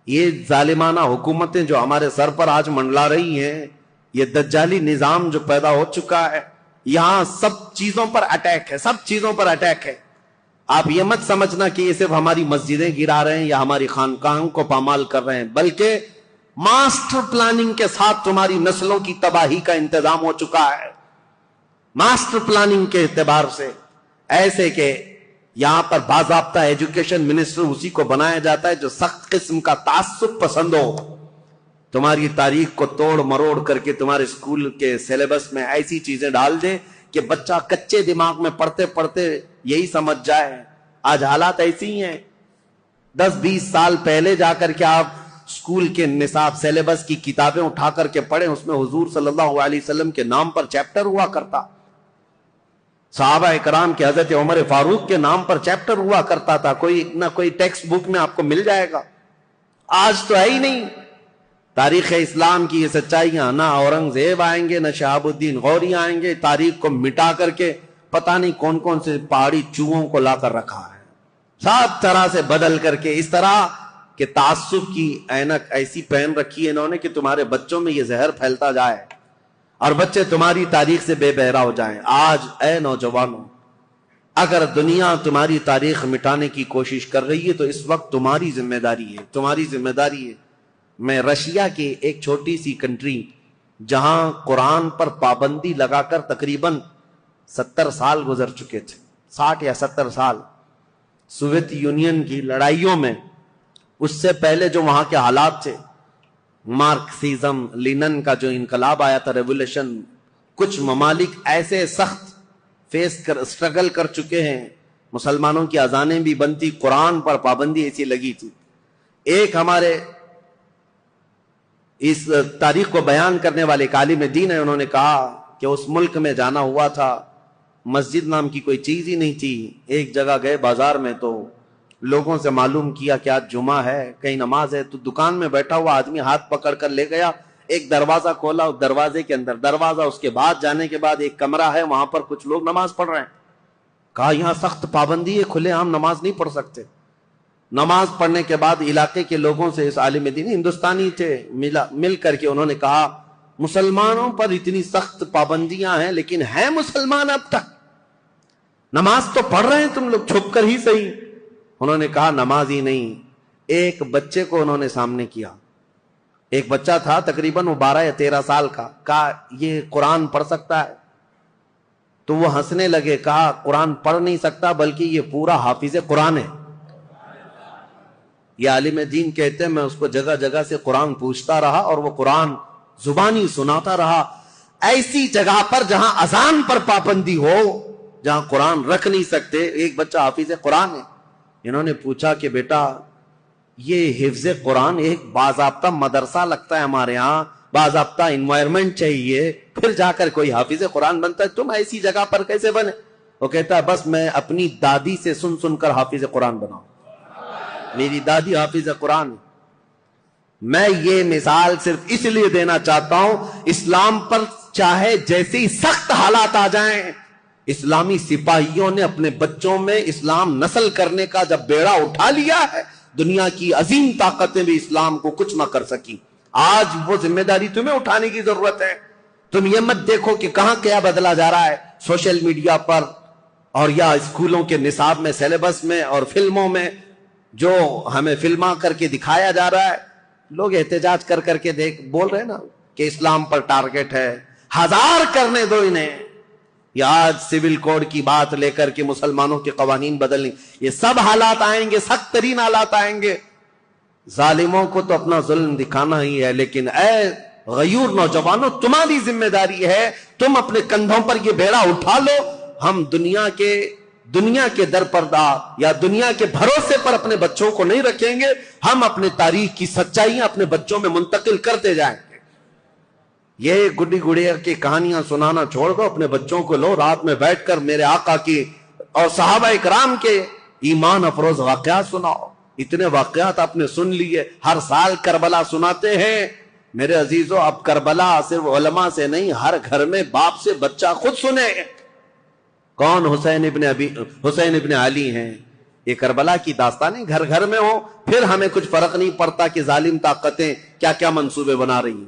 یہ ظالمانہ حکومتیں جو ہمارے سر پر آج منڈلا رہی ہیں، یہ دجالی نظام جو پیدا ہو چکا ہے، یہاں سب چیزوں پر اٹیک ہے، سب چیزوں پر اٹیک ہے. آپ یہ مت سمجھنا کہ یہ صرف ہماری مسجدیں گرا رہے ہیں یا ہماری خانقاہوں کو پامال کر رہے ہیں، بلکہ ماسٹر پلاننگ کے ساتھ تمہاری نسلوں کی تباہی کا انتظام ہو چکا ہے. ماسٹر پلاننگ کے اعتبار سے ایسے کہ یہاں پر باضابطہ ایجوکیشن منسٹر اسی کو بنایا جاتا ہے جو سخت قسم کا تعصب پسند ہو، تمہاری تاریخ کو توڑ مروڑ کر کے تمہارے اسکول کے سلیبس میں ایسی چیزیں ڈال دے کہ بچہ کچے دماغ میں پڑھتے پڑھتے یہی سمجھ جائے. آج حالات ایسی ہی ہیں. 10-20 سال پہلے جا کر کے آپ اسکول کے نصاب سلیبس کی کتابیں اٹھا کر کے پڑھیں، اس میں حضور صلی اللہ علیہ وسلم کے نام پر چیپٹر ہوا کرتا، صحابہ اکرام کے حضرت عمر فاروق کے نام پر چیپٹر ہوا کرتا تھا. کوئی نہ کوئی ٹیکسٹ بک میں آپ کو مل جائے گا. آج تو ہے ہی نہیں. تاریخ اسلام کی یہ سچائیاں، نہ اورنگزیب آئیں گے، نہ شہاب الدین غوری آئیں گے، تاریخ کو مٹا کر کے پتہ نہیں کون کون سے پہاڑی چوہوں کو لا کر رکھا ہے، سب طرح سے بدل کر کے، اس طرح کہ تعصب کی اینک ایسی پہن رکھی ہے انہوں نے کہ تمہارے بچوں میں یہ زہر پھیلتا جائے اور بچے تمہاری تاریخ سے بے بہرا ہو جائیں. آج اے نوجوانوں، اگر دنیا تمہاری تاریخ مٹانے کی کوشش کر رہی ہے تو اس وقت تمہاری ذمہ داری ہے، تمہاری ذمہ داری ہے. میں رشیا کی ایک چھوٹی سی کنٹری جہاں قرآن پر پابندی لگا کر تقریباً 70 سال گزر چکے تھے، 60 یا 70 سال، سوویت یونین کی لڑائیوں میں، اس سے پہلے جو وہاں کے حالات تھے، مارکسزم، لینن کا جو انقلاب آیا تھا، ریولوشن، کچھ ممالک ایسے سخت اسٹرگل کر چکے ہیں، مسلمانوں کی اذانیں بھی بنتی، قرآن پر پابندی ایسی لگی تھی. ایک ہمارے اس تاریخ کو بیان کرنے والے ایک عالم دین ہے، انہوں نے کہا کہ اس ملک میں جانا ہوا تھا، مسجد نام کی کوئی چیز ہی نہیں تھی. ایک جگہ گئے بازار میں تو لوگوں سے معلوم کیا کہ آج جمعہ ہے، کہیں نماز ہے، تو دکان میں بیٹھا ہوا آدمی ہاتھ پکڑ کر لے گیا، ایک دروازہ کھولا، اس دروازے کے اندر دروازہ، اس کے بعد جانے کے بعد ایک کمرہ ہے، وہاں پر کچھ لوگ نماز پڑھ رہے ہیں. کہا یہاں سخت پابندی ہے، کھلے عام نماز نہیں پڑھ سکتے. نماز پڑھنے کے بعد علاقے کے لوگوں سے، اس عالم دین ہندوستانی تھے، مل کر کے انہوں نے کہا مسلمانوں پر اتنی سخت پابندیاں ہیں لیکن ہیں مسلمان اب تک، نماز تو پڑھ رہے ہیں تم لوگ چھپ کر ہی صحیح. انہوں نے کہا نماز ہی نہیں. ایک بچے کو انہوں نے سامنے کیا، ایک بچہ تھا تقریباً وہ 12 یا 13 سال کا، کہا یہ قرآن پڑھ سکتا ہے؟ تو وہ ہنسنے لگے، کہا قرآن پڑھ نہیں سکتا بلکہ یہ پورا حافظ قرآن ہے. یہ عالم دین کہتے ہیں میں اس کو جگہ جگہ سے قرآن پوچھتا رہا اور وہ قرآن زبانی سناتا رہا. ایسی جگہ پر جہاں اذان پر پابندی ہو، جہاں قرآن رکھ نہیں سکتے، ایک بچہ حافظ قرآن ہے. انہوں نے پوچھا کہ بیٹا یہ حفظ قرآن ایک باضابطہ مدرسہ لگتا ہے ہمارے ہاں، باضابطہ انوائرمنٹ چاہیے، پھر جا کر کوئی حافظ قرآن بنتا ہے، تم ایسی جگہ پر کیسے بنے؟ وہ کہتا ہے بس میں اپنی دادی سے سن سن کر حافظ قرآن بناؤں، میری دادی حافظ قرآن. میں یہ مثال صرف اس لیے دینا چاہتا ہوں، اسلام پر چاہے جیسے ہی سخت حالات آ جائیں، اسلامی سپاہیوں نے اپنے بچوں میں اسلام نسل کرنے کا جب بیڑا اٹھا لیا ہے، دنیا کی عظیم طاقتیں بھی اسلام کو کچھ نہ کر سکی. آج وہ ذمہ داری تمہیں اٹھانے کی ضرورت ہے. تم یہ مت دیکھو کہ کہاں کیا بدلا جا رہا ہے سوشل میڈیا پر اور یا اسکولوں کے نصاب میں، سلیبس میں اور فلموں میں، جو ہمیں فلما کر کے دکھایا جا رہا ہے. لوگ احتجاج کر کر کے بول رہے ہیں نا کہ اسلام پر ٹارگٹ ہے. 1000 کرنے دو انہیں. یہ آج سول کوڈ کی بات لے کر کے مسلمانوں کے قوانین بدلنے، یہ سب حالات آئیں گے، سخت ترین حالات آئیں گے. ظالموں کو تو اپنا ظلم دکھانا ہی ہے، لیکن اے غیور نوجوانوں تمہاری ذمہ داری ہے، تم اپنے کندھوں پر یہ بیڑا اٹھا لو. ہم دنیا کے در پردہ یا دنیا کے بھروسے پر اپنے بچوں کو نہیں رکھیں گے، ہم اپنے تاریخ کی سچائیاں اپنے بچوں میں منتقل کرتے جائیں گے. یہ گڈی گڑیا کی کہانیاں سنانا چھوڑ دو، اپنے بچوں کو لو، رات میں بیٹھ کر میرے آقا کی اور صحابہ اکرام کے ایمان افروز واقعات سناؤ. اتنے واقعات آپ نے سن لیے، ہر سال کربلا سناتے ہیں. میرے عزیزو اب کربلا صرف علماء سے نہیں، ہر گھر میں باپ سے بچہ خود سنے. کون؟ حسین ابن علی ہیں، یہ کربلا کی داستانیں گھر گھر میں ہو، پھر ہمیں کچھ فرق نہیں پڑتا کہ ظالم طاقتیں کیا کیا منصوبے بنا رہی ہیں۔